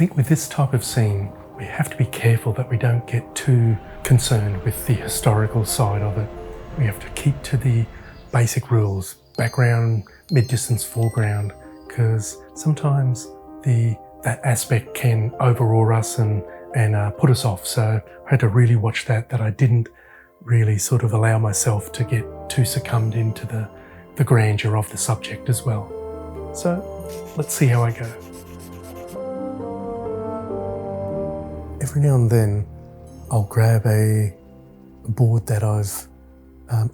think with this type of scene, we have to be careful that we don't get too concerned with the historical side of it. We have to keep to the basic rules, background, mid-distance, foreground, because sometimes that aspect can overawe us and put us off. So I had to really watch that I didn't really sort of allow myself to get too succumbed into the grandeur of the subject as well. So let's see how I go. Every now and then I'll grab a board that I've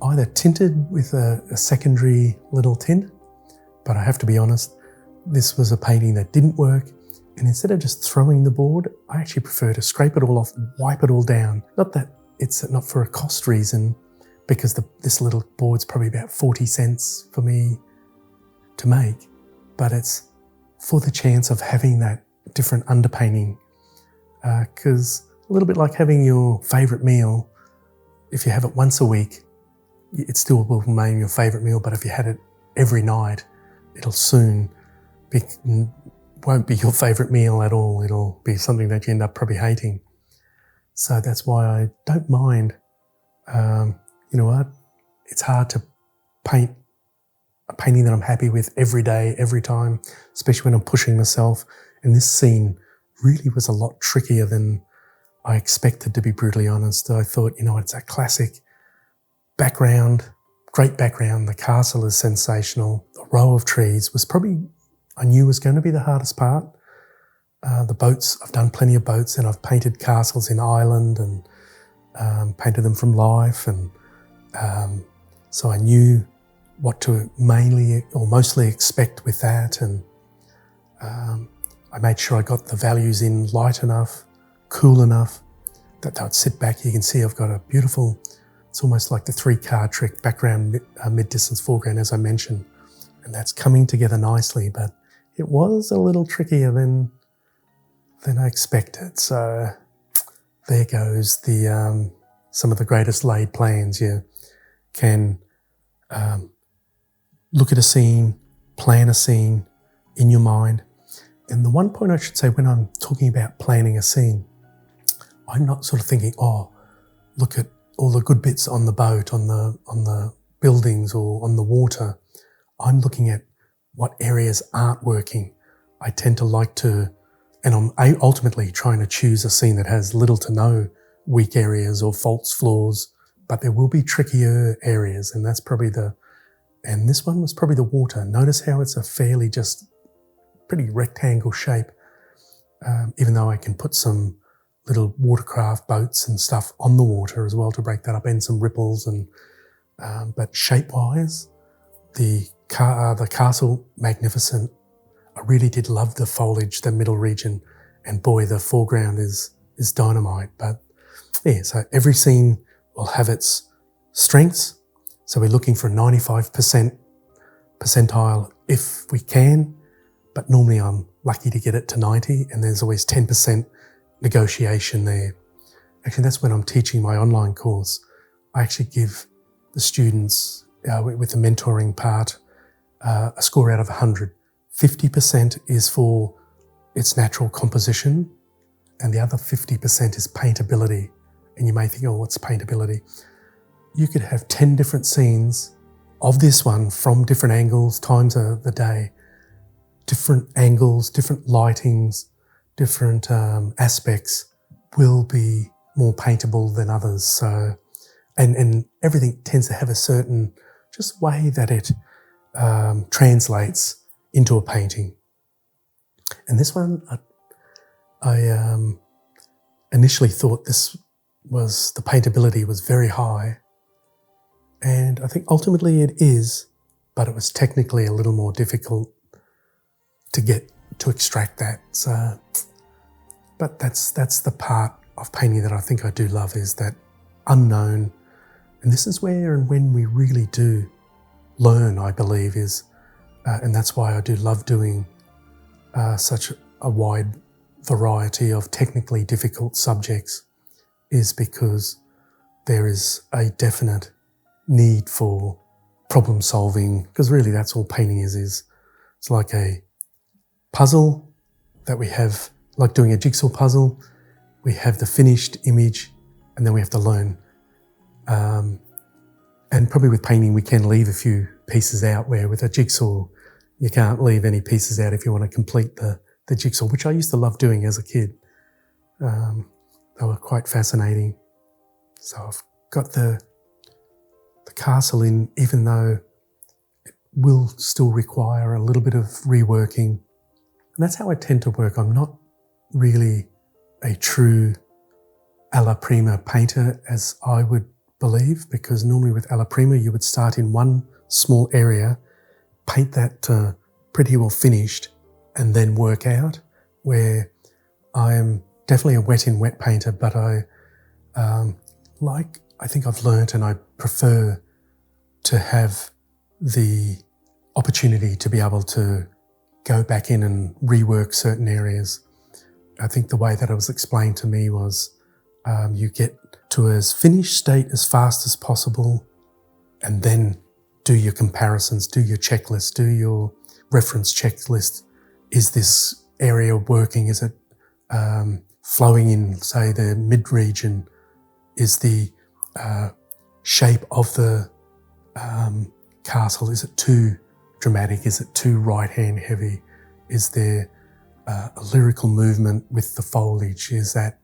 either tinted with a secondary little tint, but I have to be honest, this was a painting that didn't work, and instead of just throwing the board, I actually prefer to scrape it all off, wipe it all down. Not that it's not for a cost reason, because this little board's probably about 40 cents for me to make, but it's for the chance of having that different underpainting, because a little bit like having your favourite meal, if you have it once a week, it still will remain your favourite meal, but if you had it every night, it'll soon won't be your favourite meal at all. It'll be something that you end up probably hating. So that's why I don't mind. You know what? It's hard to paint a painting that I'm happy with every day, every time, especially when I'm pushing myself. And this scene really was a lot trickier than I expected, to be brutally honest. I thought, it's a classic background, great background. The castle is sensational. The row of trees was I knew was going to be the hardest part. The boats, I've done plenty of boats, and I've painted castles in Ireland and painted them from life. And so I knew what to mainly or mostly expect with that. And I made sure I got the values in light enough, cool enough, that they would sit back. You can see I've got a beautiful, it's almost like the 3-card trick, background, mid-distance, foreground, as I mentioned. And that's coming together nicely, but it was a little trickier than I expected. So there goes some of the greatest laid plans. You can look at a scene, plan a scene in your mind. And the one point I should say when I'm talking about planning a scene, I'm not sort of thinking, look at all the good bits on the boat, on the buildings or on the water. I'm looking at what areas aren't working. I tend to like to, and I'm ultimately trying to choose a scene that has little to no weak areas or false flaws, but there will be trickier areas, and that's probably and this one was probably the water. Notice how it's a fairly just pretty rectangle shape, even though I can put some little watercraft boats and stuff on the water as well to break that up, and some ripples, but shape-wise, the castle, magnificent. I really did love the foliage, the middle region, and boy, the foreground is dynamite. But yeah, so every scene will have its strengths. So we're looking for a 95% percentile if we can, but normally I'm lucky to get it to 90, and there's always 10% negotiation there. Actually, that's when I'm teaching my online course. I actually give the students, with the mentoring part, a score out of 100. 50% is for its natural composition, and the other 50% is paintability. And you may think, what's paintability? You could have 10 different scenes of this one from different angles, times of the day, different angles, different lightings, different aspects will be more paintable than others. So, and everything tends to have a certain just way that it translates into a painting. And this one, I initially thought the paintability was very high, and I think ultimately it is, but it was technically a little more difficult to extract that. So, but that's the part of painting that I think I do love, is that unknown. And this is where and when we really do learn, I believe, and that's why I do love doing such a wide variety of technically difficult subjects, is because there is a definite need for problem solving, because really that's all painting is. It's like a puzzle that we have like doing a jigsaw puzzle. We have the finished image and then we have to learn. And probably with painting, we can leave a few pieces out, where with a jigsaw, you can't leave any pieces out if you want to complete the jigsaw, which I used to love doing as a kid. They were quite fascinating. So I've got the castle in, even though it will still require a little bit of reworking. And that's how I tend to work. I'm not really a true alla prima painter, as I would believe, because normally with alla prima you would start in one small area, paint that pretty well finished, and then work out, where I am definitely a wet in wet painter, but I think I've learnt, and I prefer to have the opportunity to be able to go back in and rework certain areas. I think the way that it was explained to me was you get to as finished state as fast as possible, and then do your comparisons, do your checklist, do your reference checklist. Is this area working? Is it flowing in, say, the mid-region? Is the shape of the castle, is it too dramatic? Is it too right-hand heavy? Is there a lyrical movement with the foliage? Is that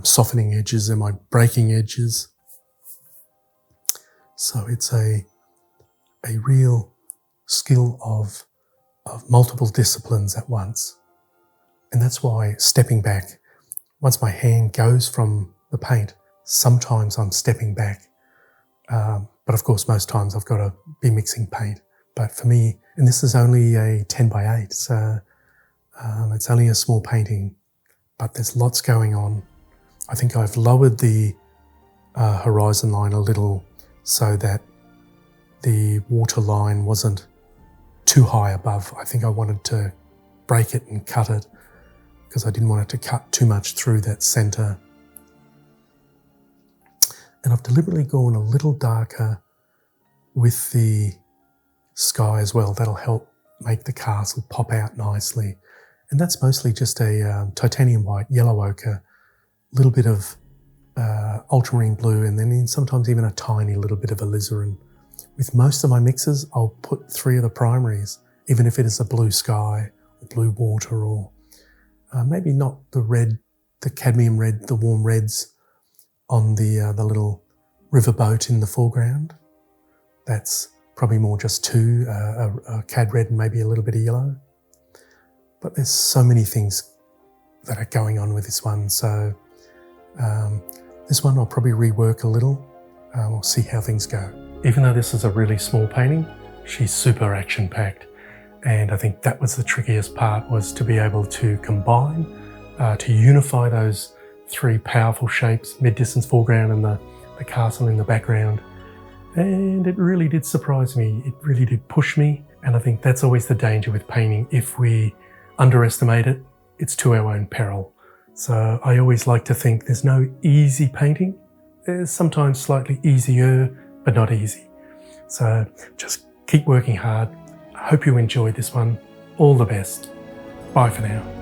softening edges? Am I breaking edges? So it's a real skill of multiple disciplines at once. And that's why stepping back, once my hand goes from the paint, sometimes I'm stepping back. But of course, most times I've got to be mixing paint. But for me, and this is only a 10 by 8, so it's only a small painting, but there's lots going on. I think I've lowered the horizon line a little so that the water line wasn't too high above. I think I wanted to break it and cut it because I didn't want it to cut too much through that centre. And I've deliberately gone a little darker with the sky as well. That'll help make the castle pop out nicely. And that's mostly just a titanium white, yellow ochre, a little bit of ultramarine blue, and then sometimes even a tiny little bit of alizarin. With most of my mixes, I'll put 3 of the primaries, even if it is a blue sky or blue water, or maybe not the red, the cadmium red, the warm reds on the little riverboat in the foreground. That's probably more just 2, a cad red and maybe a little bit of yellow. But there's so many things that are going on with this one. So this one I'll probably rework a little. We'll see how things go. Even though this is a really small painting, she's super action-packed. And I think that was the trickiest part, was to be able to combine, to unify those 3 powerful shapes, mid-distance foreground and the castle in the background. And it really did surprise me. It really did push me. And I think that's always the danger with painting. If we underestimate it, it's to our own peril. So I always like to think there's no easy painting. There's sometimes slightly easier, but not easy. So just keep working hard. I hope you enjoyed this one. All the best. Bye for now.